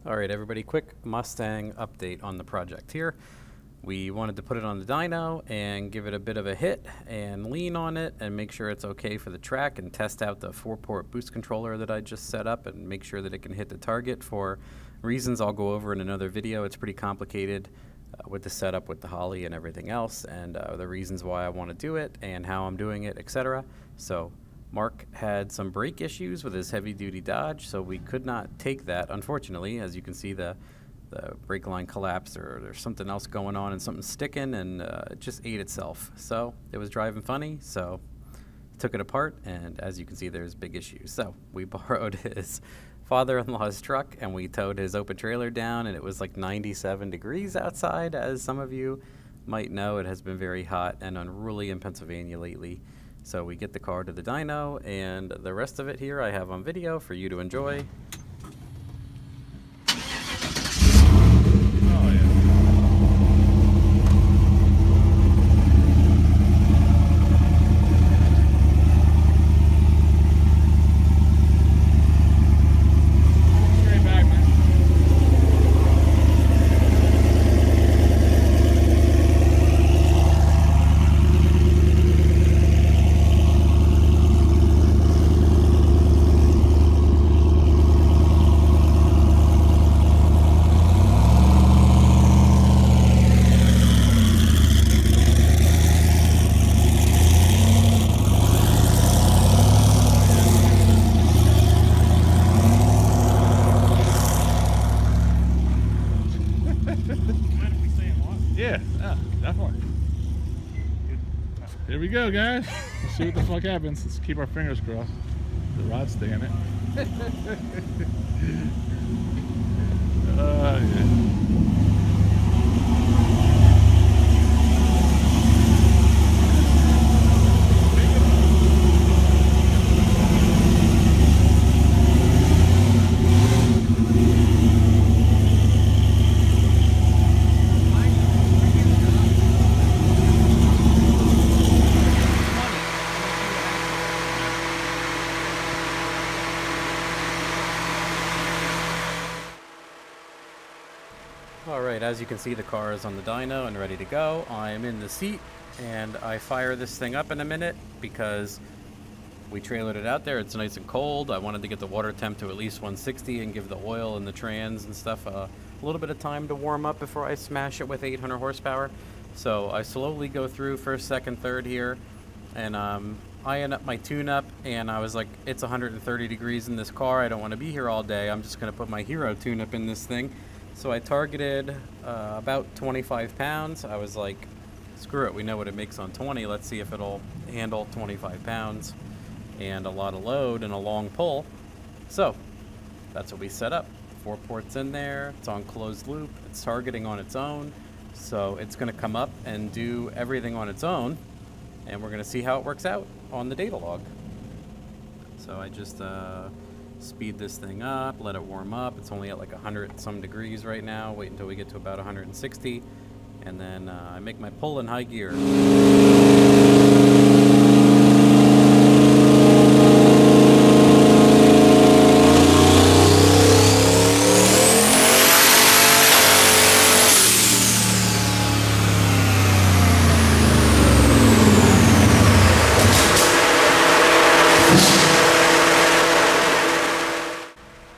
Alright everybody, quick Mustang update on the project here. We wanted to put it on the dyno and give it a bit of a hit and lean on it and make sure it's okay for the track and test out the 4-port boost controller that I just set up and make sure that it can hit the target for reasons I'll go over in another video. It's pretty complicated with the setup with the Holly and everything else, and the reasons why I want to do it and how I'm doing it, etc. So Mark had some brake issues with his heavy-duty Dodge, so we could not take that, unfortunately. As you can see, the brake line collapsed, or there's something else going on and something sticking, and it just ate itself. So it was driving funny, so took it apart, and as you can see, there's big issues. So we borrowed his father-in-law's truck, and we towed his open trailer down, and it was like 97 degrees outside. As some of you might know, it has been very hot and unruly in Pennsylvania lately. So we get the car to the dyno, and the rest of it here I have on video for you to enjoy. Oh, yeah. Straight back, man. Yeah, definitely. Here we go, guys. Let's see what the fuck happens. Let's keep our fingers crossed. The rod's staying it. Yeah. Alright, as you can see, the car is on the dyno and ready to go. I am in the seat, and I fire this thing up in a minute because we trailered it out there. It's nice and cold. I wanted to get the water temp to at least 160 and give the oil and the trans and stuff a little bit of time to warm up before I smash it with 800 horsepower. So I slowly go through first, second, third here, and I end up my tune-up, and I was like, it's 130 degrees in this car. I don't want to be here all day. I'm just going to put my Hero tune-up in this thing. So I targeted about 25 pounds. I was like, screw it, we know what it makes on 20. Let's see if it'll handle 25 pounds and a lot of load and a long pull. So that's what we set up. 4 ports in there. It's on closed loop. It's targeting on its own. So it's going to come up and do everything on its own. And we're going to see how it works out on the data log. So I just speed this thing up, let it warm up. It's only at like 100 some degrees right now. Wait until we get to about 160, and then I make my pull in high gear.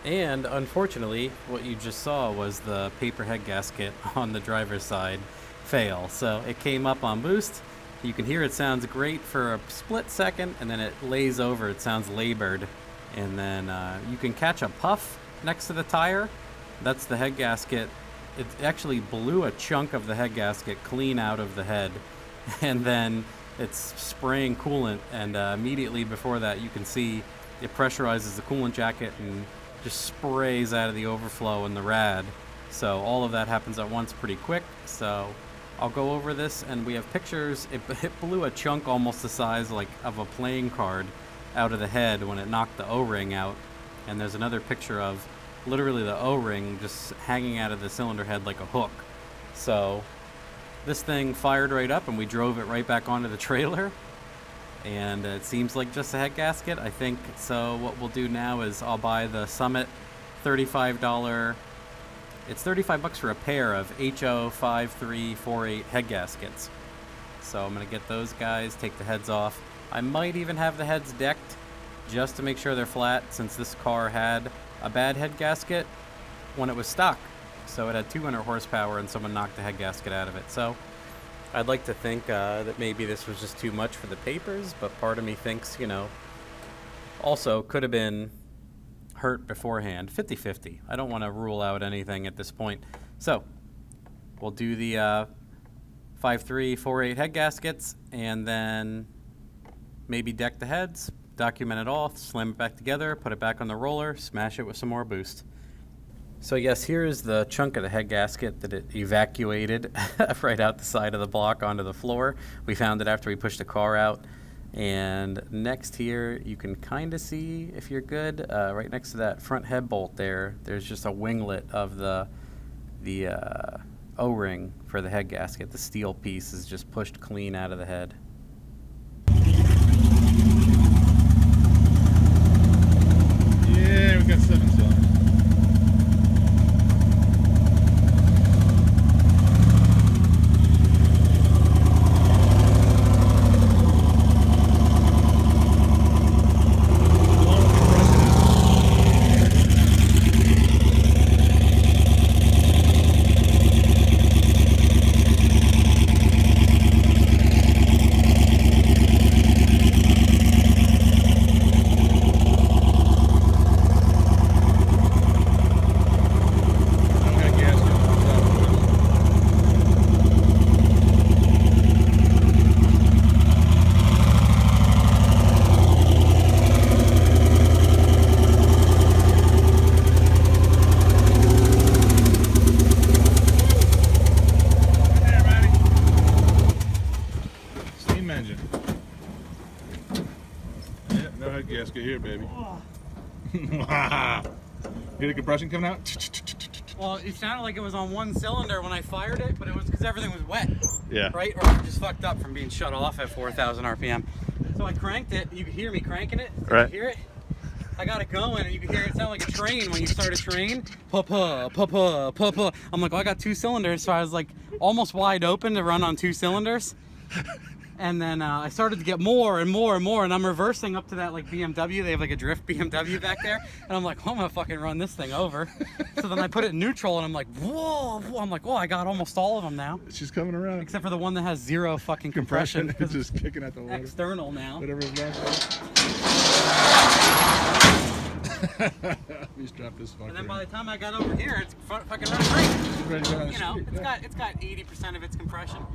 And unfortunately, what you just saw was the paper head gasket on the driver's side fail. So it came up on boost. You can hear it sounds great for a split second, and then it lays over. It sounds labored. And then you can catch a puff next to the tire. That's the head gasket. It actually blew a chunk of the head gasket clean out of the head. And then it's spraying coolant, and immediately before that you can see it pressurizes the coolant jacket and just sprays out of the overflow and the rad. So all of that happens at once pretty quick. So I'll go over this, and we have pictures. It blew a chunk almost the size like of a playing card out of the head when it knocked the O-ring out. And there's another picture of literally the O-ring just hanging out of the cylinder head like a hook. So this thing fired right up, and we drove it right back onto the trailer. And it seems like just a head gasket, I think. So what we'll do now is I'll buy the Summit $35 It's 35 bucks for a pair of HO5348 head gaskets. So I'm going to get those guys, take the heads off. I might even have the heads decked just to make sure they're flat, since this car had a bad head gasket when it was stock. So it had 200 horsepower and someone knocked the head gasket out of it. So I'd like to think that maybe this was just too much for the papers, but part of me thinks, you know, also could have been hurt beforehand. 50-50. I don't want to rule out anything at this point. So we'll do the 5348 head gaskets and then maybe deck the heads, document it all, slam it back together, put it back on the roller, smash it with some more boost. So yes, here is the chunk of the head gasket that it evacuated right out the side of the block onto the floor. We found it after we pushed the car out. And next here, you can kind of see, if you're good, right next to that front head bolt there, there's just a winglet of the O-ring for the head gasket. The steel piece is just pushed clean out of the head. Yeah, we got 7 cylinders. Engine. Yeah, no head gasket here, baby. Hear the compression coming out? Well, it sounded like it was on one cylinder when I fired it, but it was because everything was wet. Yeah. Right? Or it just fucked up from being shut off at 4,000 RPM. So I cranked it. You could hear me cranking it. Right. You hear it? I got it going, and you can hear it sound like a train when you start a train. Pa-pa, pa-pa, pa-pa. I'm like, well, I got 2 cylinders, so I was like almost wide open to run on 2 cylinders. And then I started to get more and more and more, and I'm reversing up to that like BMW. They have like a drift BMW back there, and I'm like, oh, I'm gonna fucking run this thing over. So then I put it in neutral, and I'm like, whoa, whoa. I'm like, whoa, I got almost all of them now. She's coming around. Except for the one that has 0 fucking compression. It's just kicking at the water. External now. Whatever is left. Please drop this fucker. And then by the time I got over here, it's fucking running great. Ready to go on the You know, street. it's got 80% of its compression.